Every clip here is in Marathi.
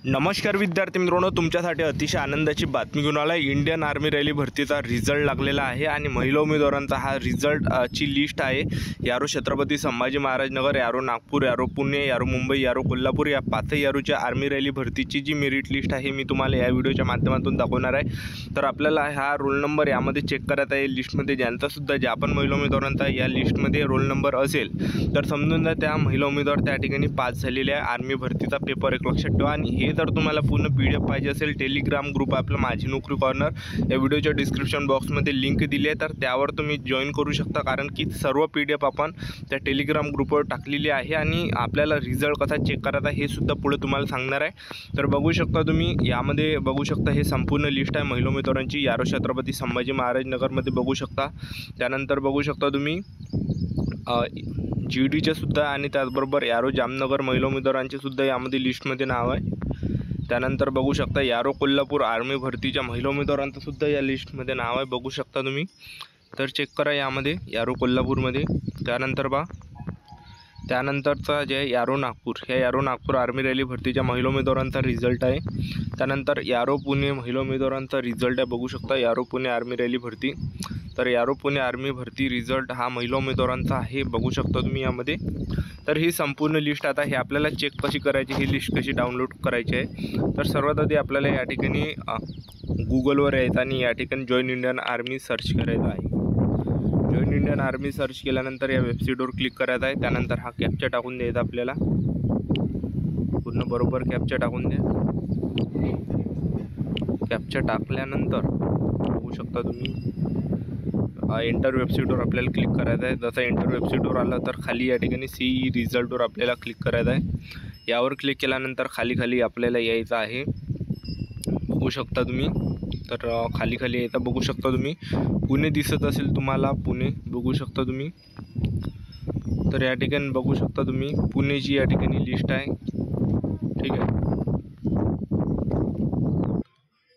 नमस्कार विद्यार्थी मित्रांनो, तुमच्यासाठी अतिशय आनंदाची बातमी घेऊन आला. इंडियन आर्मी रॅली भरतीचा रिझल्ट लागलेला आहे आणि महिला उमेदवारांचा हा रिझल्ट ची लिस्ट आहे. यारो छत्रपती संभाजी महाराज नगर, यारो नागपूर, यारो पुणे, यारो मुंबई, यारो कोल्हापूर या पाचही यारोच्या आर्मी रॅली भरतीची जी मेरिट लिस्ट आहे मी तुम्हाला या व्हिडिओच्या माध्यमातून दाखवणार आहे. तर आपल्याला हा रोल नंबर यामध्ये चेक करायचा आहे. लिस्टमध्ये ज्यांचासुद्धा ज्या पण महिला उमेदवारांचा या लिस्टमध्ये रोल नंबर असेल तर समजून जा त्या महिला उमेदवार त्या ठिकाणी पास झालेल्या आर्मी भरतीचा पेपर एक लक्षात ठेवा. आणि हे जर तुम्हाला पूर्ण PDF पाहिजे असेल, टेलिग्राम ग्रुप आपला माझी नोकरी कॉर्नर या व्हिडिओच्या डिस्क्रिप्शन बॉक्समध्ये लिंक दिली आहे, तर त्यावर तुम्ही जॉईन करू शकता. कारण की सर्व PDF आपण त्या टेलिग्राम ग्रुपवर टाकलेली आहे आणि आपल्याला रिझल्ट कसा चेक करायचा हे सुद्धा पुढे तुम्हाला सांगणार आहे. तर बघू शकता तुम्ही यामध्ये बघू शकता हे संपूर्ण लिस्ट आहे महिला उमेदवारांची. यारो छत्रपती संभाजी महाराज नगरमध्ये बघू शकता. त्यानंतर बघू शकता तुम्ही GDचे सुद्धा आणि त्याचबरोबर यारो जामनगर महिला उमेदवारांचे सुद्धा यामध्ये लिस्टमध्ये नाव आहे. त्यानंतर बघू शकता यारो कोल्हापूर आर्मी भरतीच्या महिला उमेदवारांचं सुद्धा या लिस्टमध्ये नाव आहे, बघू शकता तुम्ही. तर चेक करा यामध्ये यारो कोल्हापूरमध्ये. त्यानंतरचा जे यारो नागपूर, ह्या यारो नागपूर आर्मी रॅली भरतीच्या महिला उमेदवारांचा रिझल्ट आहे. त्यानंतर यारो पुणे महिला उमेदवारांचा रिझल्ट आहे, बघू शकता यारो पुणे आर्मी रॅली भरती. तर यारो पुणे आर्मी भरती रिझल्ट हा महिला उमेदवारांचा आहे, बघू शकता तुम्ही यामध्ये. तर ही संपूर्ण लिस्ट आता हे आपल्याला चेक कशी करायची, ही लिस्ट कशी डाउनलोड करायची आहे. तर सर्वात आधी आपल्याला या ठिकाणी गुगलवर यायचं आणि या ठिकाणी जॉईन इंडियन आर्मी सर्च करायचं आहे. जॉईन इंडियन आर्मी सर्च केल्यानंतर या वेबसाईटवर क्लिक करायचं आहे. त्यानंतर हा कॅप्चा टाकून द्यायचा आपल्याला, पूर्ण बरोबर कॅप्चा टाकून द्या. कॅप्चा टाकल्यानंतर बघू शकता तुम्ही एंटर वेबसाईटवर आपल्याला क्लिक करायचं आहे. जसं एंटर वेबसाईटवर आलं तर खाली या ठिकाणी CE रिझल्टवर आपल्याला क्लिक करायचं आहे. यावर क्लिक केल्यानंतर खाली आपल्याला यायचं आहे, बघू शकता तुम्ही. तर खाली यायचं बघू शकता तुम्ही. पुणे दिसत असेल तुम्हाला, पुणे बघू शकता तुम्ही. तर या ठिकाणी बघू शकता तुम्ही पुणेची या ठिकाणी लिस्ट आहे, ठीक आहे.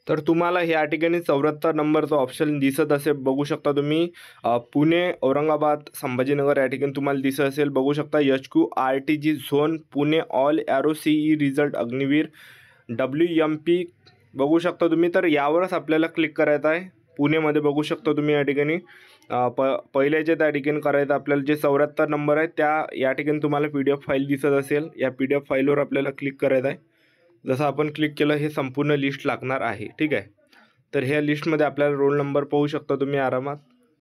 तर तुम्हाला या ठिकाणी 74 नंबरचा ऑप्शन दिसत असेल, बघू शकता तुम्ही. पुणे, औरंगाबाद, संभाजीनगर या ठिकाणी तुम्हाला दिसत असेल, बघू शकता. HQRTG झोन पुणे ऑल यारो CE रिझल्ट अग्निवीर WMP बघू शकता तुम्ही. तर यावरच आपल्याला क्लिक करायचं आहे. पुणेमध्ये बघू शकता तुम्ही या ठिकाणी पहिल्याच्या त्या ठिकाणी करायचं आपल्याला. जे 74 नंबर आहे त्या या ठिकाणी तुम्हाला PDF फाईल दिसत असेल, या PDF फाईलवर आपल्याला क्लिक करायचं आहे. जसं आपण क्लिक केलं हे संपूर्ण लिस्ट लागणार आहे, ठीक आहे. तर ह्या लिस्टमध्ये आपल्याला रोल नंबर पाहू शकता तुम्ही आरामात.